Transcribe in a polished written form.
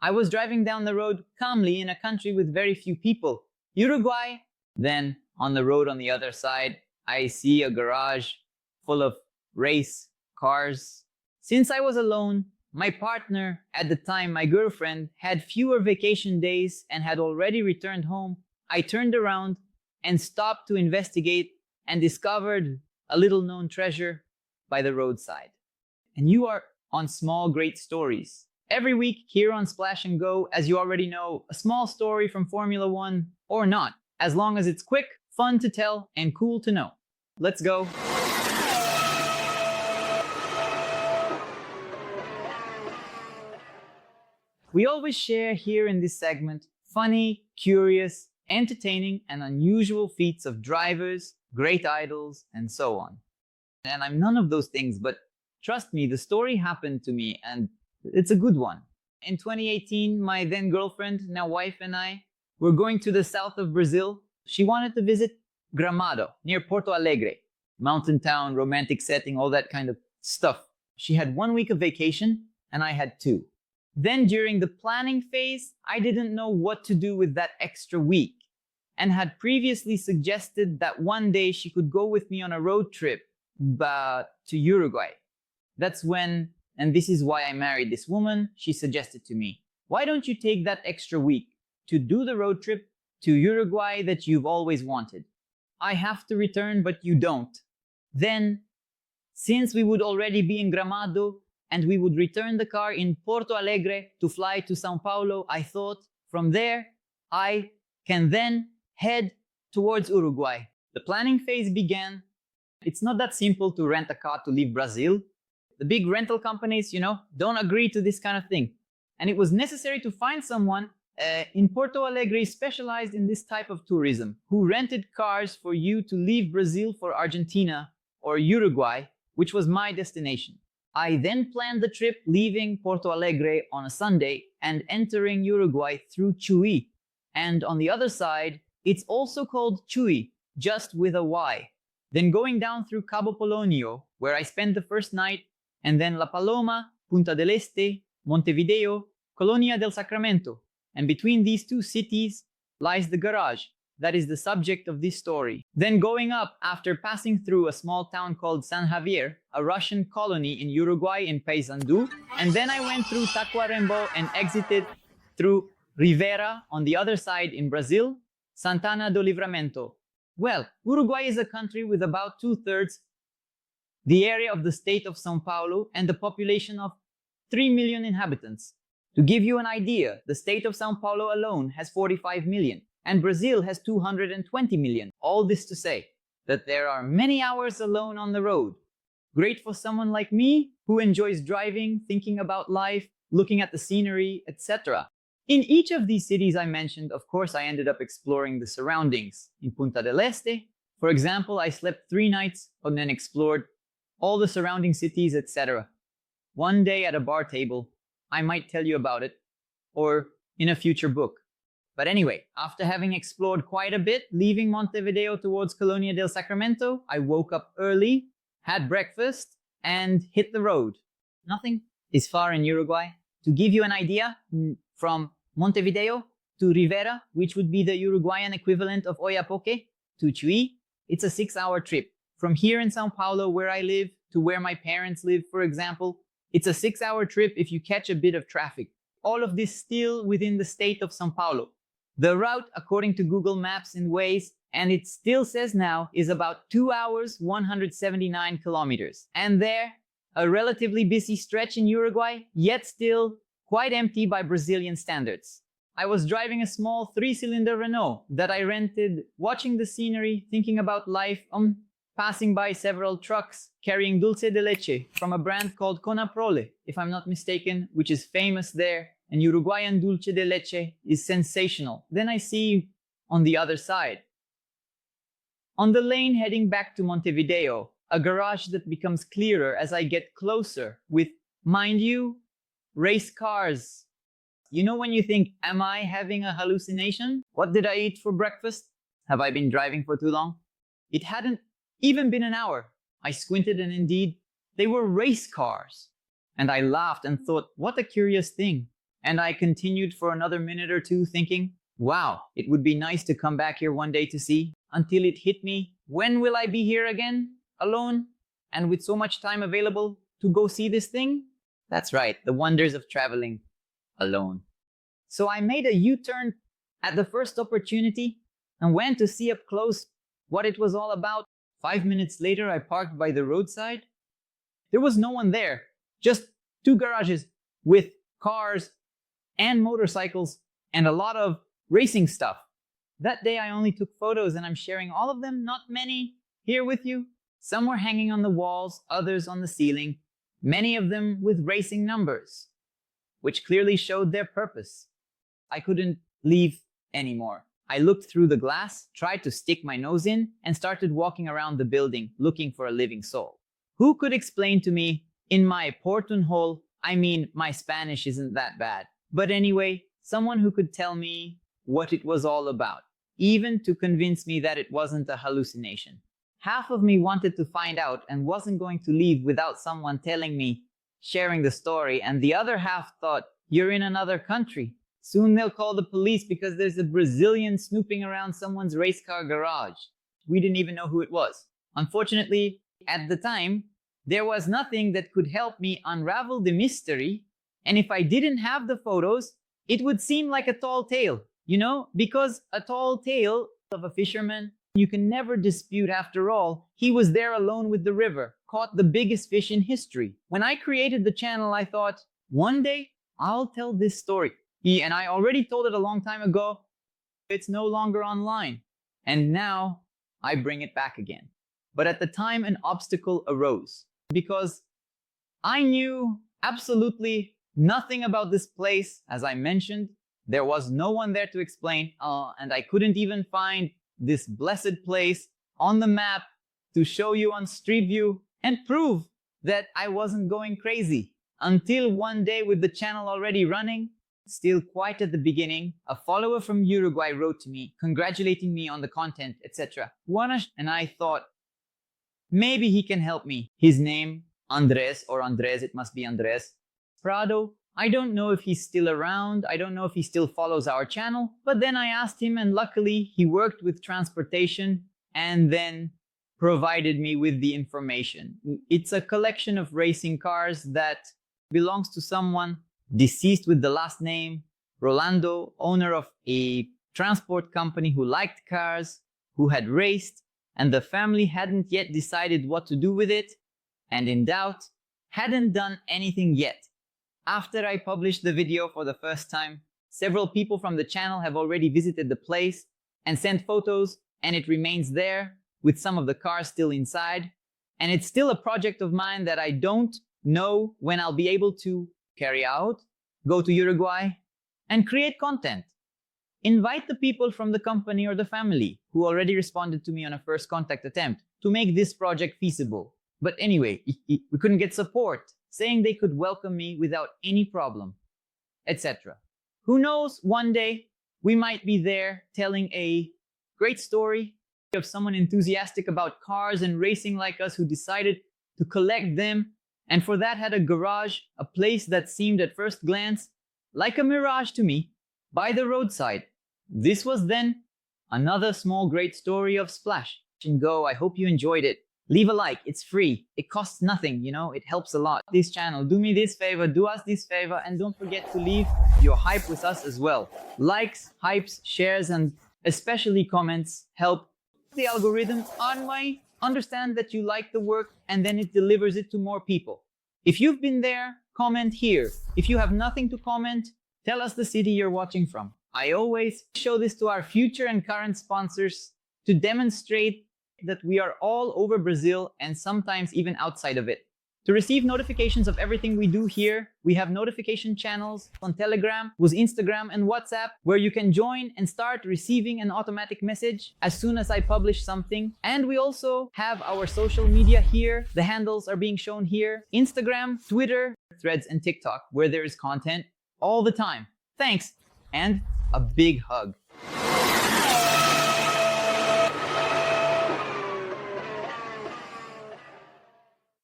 I was driving down the road calmly in a country with very few people, Uruguay. Then, on the road on the other side, I see a garage full of race cars. Since I was alone, my partner, at the time my girlfriend, had fewer vacation days and had already returned home. I turned around and stopped to investigate and discovered a little-known treasure by the roadside. And you are on Small Great Stories. Every week here on Splash and Go, as you already know, a small story from Formula One or not, as long as it's quick, fun to tell, and cool to know. Let's go. We always share here in this segment funny, curious, entertaining, and unusual feats of drivers, great idols, and so on. And I'm none of those things, but trust me, the story happened to me, and it's a good one. In 2018, my then girlfriend, now wife, and I were going to the south of Brazil. She wanted to visit Gramado, near Porto Alegre. Mountain town, romantic setting, all that kind of stuff. She had 1 week of vacation, and I had 2. Then during the planning phase, I didn't know what to do with that extra week, and had previously suggested that one day she could go with me on a road trip to Uruguay. That's when, and this is why I married this woman, she suggested to me, why don't you take that extra week to do the road trip to Uruguay that you've always wanted? I have to return, but you don't. Then, since we would already be in Gramado and we would return the car in Porto Alegre to fly to São Paulo, I thought from there I can then head towards Uruguay. The planning phase began. It's not that simple to rent a car to leave Brazil. The big rental companies, don't agree to this kind of thing. And it was necessary to find someone in Porto Alegre specialized in this type of tourism, who rented cars for you to leave Brazil for Argentina or Uruguay, which was my destination. I then planned the trip leaving Porto Alegre on a Sunday and entering Uruguay through Chuy. And on the other side, it's also called Chuy, just with a Y. Then going down through Cabo Polonio, where I spent the first night, and then La Paloma, Punta del Este, Montevideo, Colonia del Sacramento. And between these two cities lies the garage that is the subject of this story. Then going up after passing through a small town called San Javier, a Russian colony in Uruguay in Paysandú, and then I went through Tacuarembó and exited through Rivera on the other side in Brazil, Santana do Livramento. Well, Uruguay is a country with about 2/3 the area of the state of São Paulo and a population of 3 million inhabitants. To give you an idea, the state of São Paulo alone has 45 million, and Brazil has 220 million. All this to say that there are many hours alone on the road. Great for someone like me who enjoys driving, thinking about life, looking at the scenery, etc. In each of these cities I mentioned, of course, I ended up exploring the surroundings. In Punta del Este, for example, I slept 3 nights and then explored all the surrounding cities, etc. One day at a bar table, I might tell you about it, or in a future book. But anyway, after having explored quite a bit, leaving Montevideo towards Colonia del Sacramento, I woke up early, had breakfast, and hit the road. Nothing is far in Uruguay. To give you an idea, from Montevideo to Rivera, which would be the Uruguayan equivalent of Oiapoque, to Chuy, it's a 6-hour trip. From here in São Paulo, where I live, to where my parents live, for example, it's a 6-hour trip if you catch a bit of traffic. All of this still within the state of São Paulo. The route, according to Google Maps and Waze, and it still says now, is about 2 hours, 179 kilometers. And there, a relatively busy stretch in Uruguay, yet still quite empty by Brazilian standards. I was driving a small 3-cylinder Renault that I rented, watching the scenery, thinking about life, passing by several trucks carrying dulce de leche from a brand called Conaprole, if I'm not mistaken, which is famous there, and Uruguayan dulce de leche is sensational. Then I see on the other side, on the lane heading back to Montevideo, a garage that becomes clearer as I get closer with, mind you, race cars. You know when you think, am I having a hallucination? What did I eat for breakfast? Have I been driving for too long? It hadn't even been an hour. I squinted and indeed, they were race cars. And I laughed and thought, what a curious thing. And I continued for another minute or two thinking, wow, it would be nice to come back here one day to see, until it hit me, when will I be here again, alone, and with so much time available to go see this thing? That's right, the wonders of traveling alone. So I made a U-turn at the first opportunity and went to see up close what it was all about. 5 minutes later, I parked by the roadside. There was no one there, just two garages with cars and motorcycles and a lot of racing stuff. That day I only took photos and I'm sharing all of them, not many, here with you. Some were hanging on the walls, others on the ceiling, many of them with racing numbers, which clearly showed their purpose. I couldn't leave anymore. I looked through the glass, tried to stick my nose in, and started walking around the building looking for a living soul. Who could explain to me, in my Portunhol, I mean, my Spanish isn't that bad. But anyway, someone who could tell me what it was all about, even to convince me that it wasn't a hallucination. Half of me wanted to find out and wasn't going to leave without someone telling me, sharing the story, and the other half thought, you're in another country. Soon they'll call the police because there's a Brazilian snooping around someone's race car garage. We didn't even know who it was. Unfortunately, at the time, there was nothing that could help me unravel the mystery, and if I didn't have the photos, it would seem like a tall tale, you know, because a tall tale of a fisherman, you can never dispute after all. He was there alone with the river, caught the biggest fish in history. When I created the channel, I thought, one day I'll tell this story. And I already told it a long time ago. It's no longer online. And now I bring it back again. But at the time, an obstacle arose because I knew absolutely nothing about this place. As I mentioned, there was no one there to explain, and I couldn't even find this blessed place on the map to show you on Street View and prove that I wasn't going crazy. Until one day, with the channel already running, still quite at the beginning, a follower from Uruguay wrote to me, congratulating me on the content, etc. And I thought, maybe he can help me. His name, Andres, or Andres, it must be Andres Prado. I don't know if he's still around. I don't know if he still follows our channel. But then I asked him, and luckily he worked with transportation and then provided me with the information. It's a collection of racing cars that belongs to someone deceased with the last name Rolando, owner of a transport company who liked cars, who had raced, and the family hadn't yet decided what to do with it, and in doubt, hadn't done anything yet. After I published the video for the first time, several people from the channel have already visited the place and sent photos, and it remains there with some of the cars still inside. And it's still a project of mine that I don't know when I'll be able to carry out, go to Uruguay, and create content. Invite the people from the company or the family who already responded to me on a first contact attempt to make this project feasible. But anyway, we couldn't get support, saying they could welcome me without any problem, etc. Who knows, one day we might be there telling a great story of someone enthusiastic about cars and racing like us who decided to collect them, and for that had a garage, a place that seemed at first glance like a mirage to me, by the roadside. This was then another small great story of Splash and Go. I hope you enjoyed it. Leave a like, it's free. It costs nothing, you know, it helps a lot. This channel, do me this favor, do us this favor, and don't forget to leave your hype with us as well. Likes, hypes, shares, and especially comments help the algorithm on my understand that you like the work, and then it delivers it to more people. If you've been there, comment here. If you have nothing to comment, tell us the city you're watching from. I always show this to our future and current sponsors to demonstrate that we are all over Brazil and sometimes even outside of it. To receive notifications of everything we do here, we have notification channels on Telegram, with Instagram and WhatsApp, where you can join and start receiving an automatic message as soon as I publish something. And we also have our social media here. The handles are being shown here: Instagram, Twitter, Threads, and TikTok, where there is content all the time. Thanks, and a big hug.